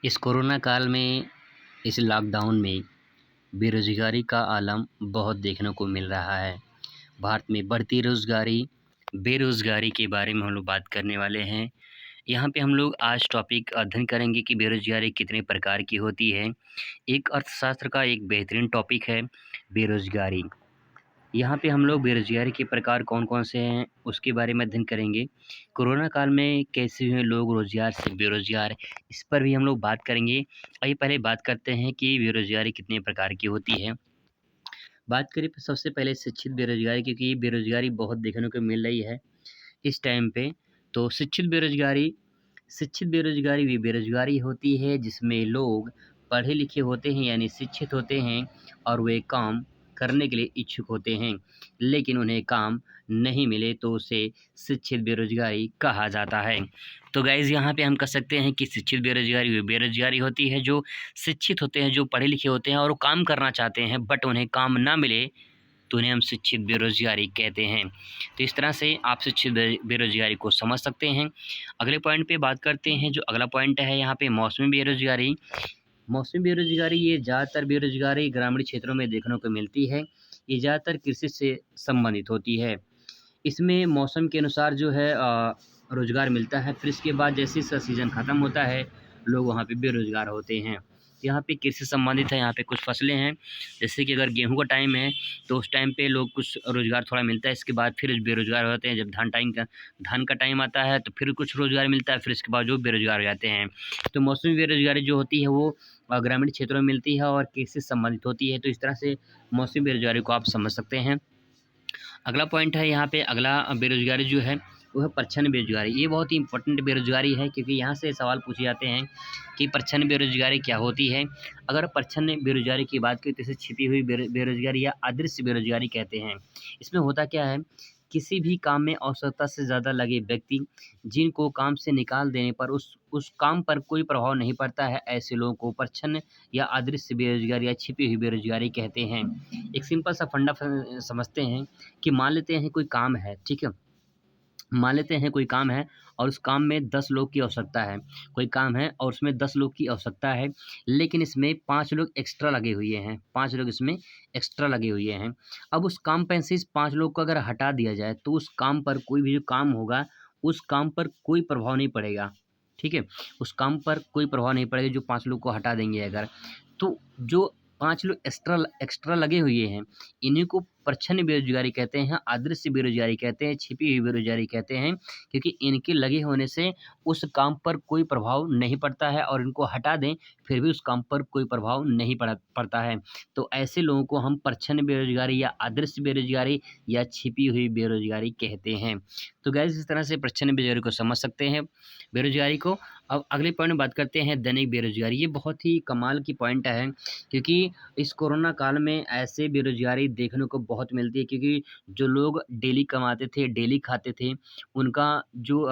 इस कोरोना काल में, इस लॉकडाउन में बेरोज़गारी का आलम बहुत देखने को मिल रहा है। भारत में बढ़ती रोज़गारी, बेरोज़गारी के बारे में हम लोग बात करने वाले हैं। यहाँ पे हम लोग आज टॉपिक अध्ययन करेंगे कि बेरोज़गारी कितने प्रकार की होती है। एक अर्थशास्त्र का एक बेहतरीन टॉपिक है बेरोज़गारी। यहाँ पे हम लोग बेरोज़गारी के प्रकार कौन-कौन से हैं, उसके बारे में अध्ययन करेंगे। कोरोना काल में कैसे हुए लोग रोज़गार से बेरोज़गार, इस पर भी हम लोग बात करेंगे। आइए पहले बात करते हैं कि बेरोज़गारी कितने प्रकार की होती है। बात करें तो सबसे पहले शिक्षित बेरोज़गारी, क्योंकि ये बेरोज़गारी बहुत देखने को मिल रही है इस टाइम पे। तो शिक्षित बेरोज़गारी वे बेरोज़गारी होती है जिसमें लोग पढ़े लिखे होते हैं यानी शिक्षित होते हैं और वे काम करने के लिए इच्छुक होते हैं, लेकिन उन्हें काम नहीं मिले तो उसे शिक्षित बेरोज़गारी कहा जाता है। तो गाइज़ यहाँ पे हम कह सकते हैं कि शिक्षित बेरोज़गारी वे बेरोज़गारी होती है जो शिक्षित होते हैं, जो पढ़े लिखे होते हैं और वो काम करना चाहते हैं बट उन्हें काम ना मिले, तो उन्हें हम शिक्षित बेरोज़गारी कहते हैं। तो इस तरह से आप शिक्षित बेरोज़गारी को समझ सकते हैं। अगले पॉइंट पे बात करते हैं, जो अगला पॉइंट है यहाँ पे मौसमी बेरोज़गारी। मौसमी बेरोज़गारी ये ज़्यादातर बेरोज़गारी ग्रामीण क्षेत्रों में देखने को मिलती है। ये ज़्यादातर कृषि से संबंधित होती है। इसमें मौसम के अनुसार जो है रोज़गार मिलता है, फिर इसके बाद जैसे ही सीज़न ख़त्म होता है, लोग वहाँ पे बेरोज़गार होते हैं। यहाँ पे कृषि संबंधित है, यहाँ पे कुछ फसलें हैं, जैसे कि अगर गेहूँ का टाइम है, तो उस टाइम पे लोग कुछ रोज़गार थोड़ा मिलता है, इसके बाद फिर बेरोज़गार हो जाते हैं। जब धान का टाइम आता है, तो फिर कुछ रोज़गार मिलता है, फिर इसके बाद जो बेरोज़गार हो जाते हैं। तो मौसमी बेरोज़गारी जो होती है वो ग्रामीण क्षेत्रों में मिलती है और कृषि से संबंधित होती है। तो इस तरह से मौसमी बेरोज़गारी को आप समझ सकते हैं। अगला पॉइंट है यहाँ पे, अगला बेरोज़गारी जो है वो है प्रच्छन्न बेरोज़गारी। ये बहुत ही इम्पोर्टेंट बेरोज़गारी है, क्योंकि यहाँ से सवाल पूछे जाते हैं कि प्रच्छन्न बेरोज़गारी क्या होती है। अगर प्रच्छन्न बेरोज़गारी की बात करें तो इसे छिपी हुई बेरोज़गारी या अदृश्य बेरोज़गारी कहते हैं। इसमें होता क्या है, किसी भी काम में आवश्यकता से ज़्यादा लगे व्यक्ति जिनको काम से निकाल देने पर उस काम पर कोई प्रभाव नहीं पड़ता है, ऐसे लोगों को प्रच्छन्न या अदृश्य बेरोज़गारी या छिपी हुई बेरोज़गारी कहते हैं। एक सिंपल सा फंडा समझते हैं कि मान लेते हैं कोई काम है, ठीक है? मान लेते हैं कोई काम है और उस काम में 10 लोग की आवश्यकता है। कोई काम है और उसमें 10 लोग की आवश्यकता है, लेकिन इसमें 5 लोग एक्स्ट्रा लगे हुए हैं, 5 लोग इसमें एक्स्ट्रा लगे हुए हैं। अब उस काम पे से इस 5 लोग को अगर हटा दिया जाए, तो उस काम पर कोई भी जो काम होगा, उस काम पर कोई प्रभाव नहीं पड़ेगा, ठीक है? उस काम पर कोई प्रभाव नहीं पड़ेगा, जो 5 लोग को हटा देंगे अगर। तो जो 5 लोग एक्स्ट्रा लगे हुए हैं, इन्हीं को प्रच्छन्न बेरोज़गारी कहते हैं, अदृश्य बेरोज़गारी कहते हैं, छिपी हुई बेरोज़गारी कहते हैं, क्योंकि इनके लगे होने से उस काम पर कोई प्रभाव नहीं पड़ता है और इनको हटा दें, फिर भी उस काम पर कोई प्रभाव नहीं पड़ता है। तो ऐसे लोगों को हम प्रच्छन्न बेरोज़गारी या अदृश्य बेरोज़गारी या छिपी हुई बेरोज़गारी कहते हैं। तो गाइज़ इस तरह से प्रच्छन्न बेरोज़गारी को समझ सकते हैं, बेरोज़गारी को। अब अगले पॉइंट में बात करते हैं दैनिक बेरोज़गारी। ये बहुत ही कमाल की पॉइंट है, क्योंकि इस कोरोना काल में ऐसे बेरोज़गारी देखने को बहुत मिलती है, क्योंकि जो लोग डेली कमाते थे, डेली खाते थे, उनका जो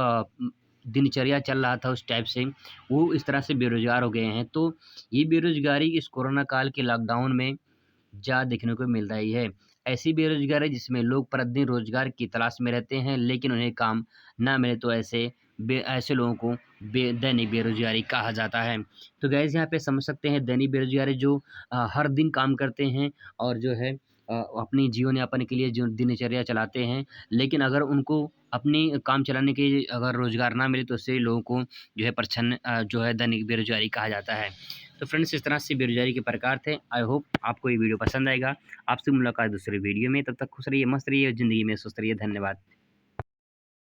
दिनचर्या चल रहा था उस टाइप से, वो इस तरह से बेरोज़गार हो गए हैं। तो ये बेरोज़गारी इस कोरोना काल के लॉकडाउन में ज़्यादा देखने को मिल रही है। ऐसी बेरोज़गारी जिसमें लोग प्रतिदिन रोज़गार की तलाश में रहते हैं, लेकिन उन्हें काम ना मिले, तो ऐसे लोगों को दैनिक बेरोज़गारी कहा जाता है। तो गाइज़ यहाँ पे समझ सकते हैं दैनिक बेरोज़गारी जो हर दिन काम करते हैं और जो है अपनी जीवन यापन के लिए जो दिनचर्या चलाते हैं, लेकिन अगर उनको अपनी काम चलाने के लिए अगर रोज़गार ना मिले, तो ऐसे लोगों को जो है जो है दैनिक बेरोज़गारी कहा जाता है। तो फ्रेंड्स, इस तरह से बेरोज़गारी के प्रकार थे। आई होप आपको ये वीडियो पसंद आएगा। आपसे मुलाकात दूसरे वीडियो में, तब तक खुश रहिए, मस्त रहिए, ज़िंदगी में स्वस्थ रहिए। धन्यवाद।